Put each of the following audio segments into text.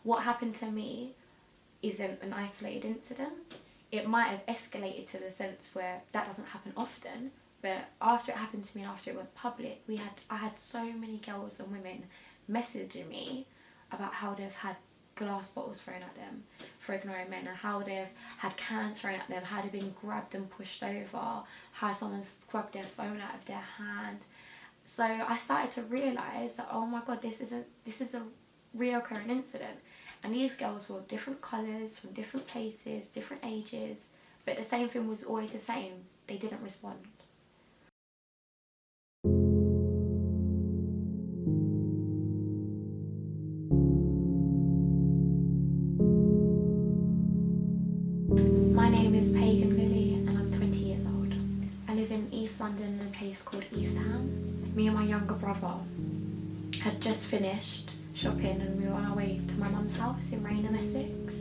what happened to me isn't an isolated incident. It might have escalated to the sense where that doesn't happen often, but after it happened to me and after it went public, I had so many girls and women messaging me about how they've had glass bottles thrown at them for ignoring men, and how they've had cans thrown at them, how they've been grabbed and pushed over, how someone's grabbed their phone out of their hand. So I started to realise that, oh my god, this is a reoccurring incident. And these girls were different colours, from different places, different ages, but the same thing was always the same: they didn't respond. My name is Pagan-Lilley and I'm 20 years old. I live in East London in a place called East Ham. Me and my younger brother had just finished shopping and we were on our way to my mum's house in Rainham, Essex.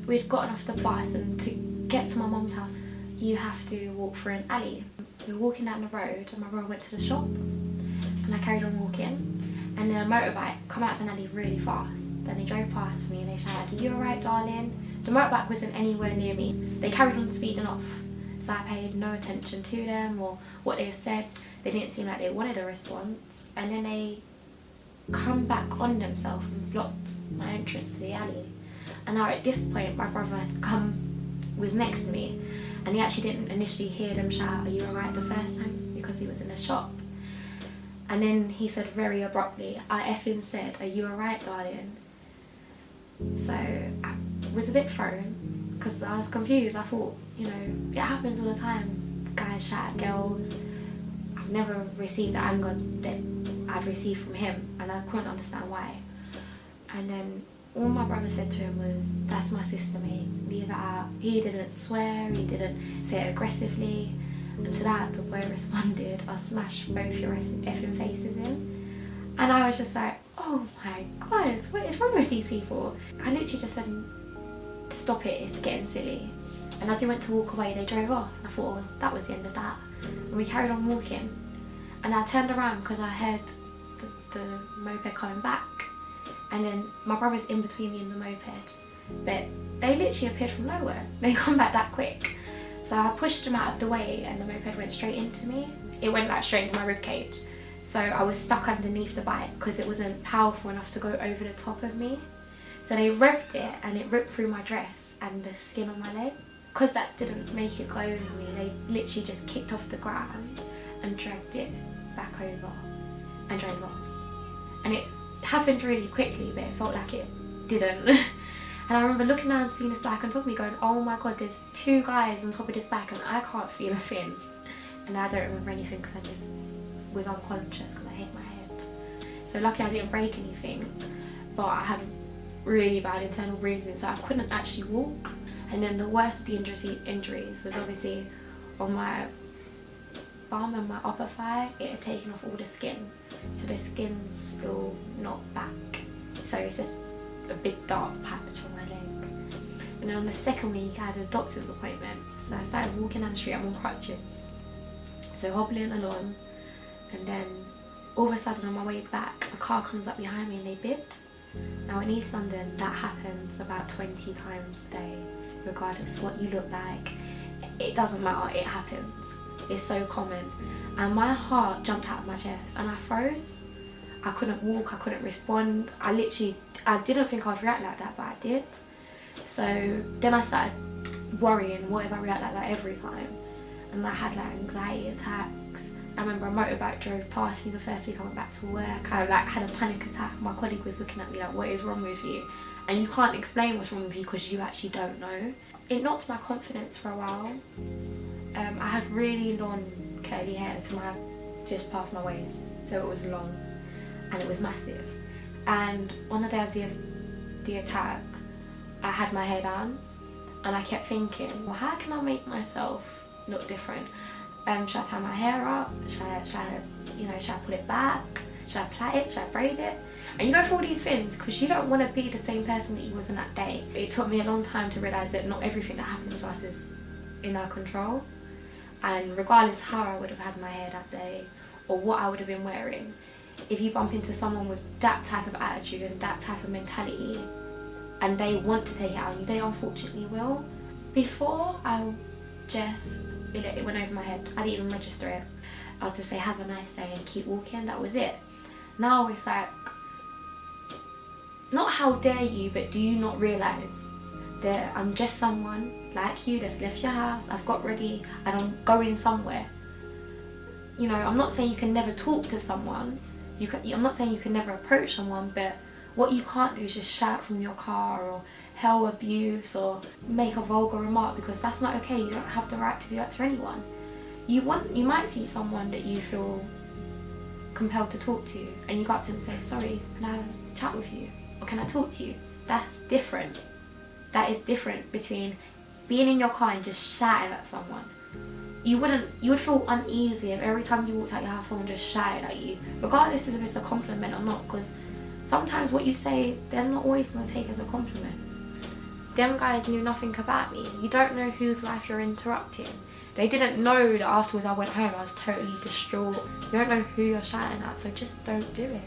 We'd gotten off the bus, and to get to my mum's house you have to walk through an alley. We were walking down the road and my brother went to the shop and I carried on walking, and then a motorbike come out of an alley really fast. Then they drove past me and they shouted, "Are you alright, darling?" The motorbike wasn't anywhere near me. They carried on speeding off, so I paid no attention to them or what they said. They didn't seem like they wanted a response, and then they come back on themselves and blocked my entrance to the alley. And now at this point my brother was next to me, and he actually didn't initially hear them shout, "Are you alright?" the first time, because he was in a shop. And then he said very abruptly, I effing said, "Are you alright, darling?" So I was a bit thrown because I was confused. I thought, you know, it happens all the time. Guys shout at girls. I've never received the anger that I'd received from him, and I couldn't understand why. And then all my brother said to him was, "That's my sister, mate, leave it out." He didn't swear, he didn't say it aggressively, and to that the boy responded, "I'll smash both your effing faces in." And I was just like, oh my god, what is wrong with these people? I literally just said, "Stop it, it's getting silly." And as we went to walk away, they drove off. I thought, oh, that was the end of that. And we carried on walking, and I turned around because I heard the moped coming back, and then my brother's in between me and the moped, but they literally appeared from nowhere. They come back that quick. So I pushed them out of the way and the moped went straight into me. It went like straight into my ribcage. So I was stuck underneath the bike because it wasn't powerful enough to go over the top of me. So they revved it and it ripped through my dress and the skin on my leg. Because that didn't make it go over me, they literally just kicked off the ground and dragged it back over and drove off. And it happened really quickly, but it felt like it didn't. And I remember looking down and seeing this bike on top of me going, oh my god, there's two guys on top of this bike and I can't feel a thing. And I don't remember anything because I just was unconscious because I hit my head. So lucky I didn't break anything, but I had really bad internal bruising, so I couldn't actually walk. And then the worst of the injuries was obviously on my bum and my upper thigh. It had taken off all the skin, so the skin's still not back. So it's just a big dark patch on my leg. And then on the second week I had a doctor's appointment, so I started walking down the street. I'm on crutches, so hobbling along, and then all of a sudden on my way back a car comes up behind me and they bipped. Now in East London that happens about 20 times a day, regardless what you look like. It doesn't matter, it happens. It's so common. And my heart jumped out of my chest and I froze. I couldn't walk, I couldn't respond. I didn't think I'd react like that, but I did. So then I started worrying, what if I react like that every time? And I had like anxiety attacks. I remember a motorbike drove past me the first week I went back to work. I like had a panic attack. My colleague was looking at me like, what is wrong with you? And you can't explain what's wrong with you because you actually don't know. It knocked my confidence for a while. I had really long curly hair to just past my waist, so it was long and it was massive. And on the day of the attack, I had my hair down and I kept thinking, well, how can I make myself look different? Should I tie my hair up? Should I pull it back? Should I plait it? Should I braid it? And you go through all these things because you don't want to be the same person that you was in that day. It took me a long time to realise that not everything that happens to us is in our control. And regardless how I would have had my hair that day or what I would have been wearing, if you bump into someone with that type of attitude and that type of mentality, and they want to take it out on you, they unfortunately will. Before, I just, it went over my head. I didn't even register it. I would just say have a nice day and keep walking. That was it. Now it's like, not how dare you, but do you not realise that I'm just someone like you that's left your house, I've got ready, and I'm going somewhere. You know, I'm not saying you can never talk to someone, I'm not saying you can never approach someone, but what you can't do is just shout from your car or hell abuse or make a vulgar remark, because that's not okay. You don't have the right to do that to anyone. You might see someone that you feel compelled to talk to, and you go up to them and say, sorry, can I have a chat with you? Or can I talk to you? That's different. That is different between being in your car and just shouting at someone. You would feel uneasy if every time you walked out your house someone just shouted at you, regardless if it's a compliment or not, because sometimes what you say, they're not always going to take as a compliment. Them guys knew nothing about me. You don't know whose life you're interrupting. They didn't know that afterwards I went home, I was totally distraught. You don't know who you're shouting at, so just don't do it.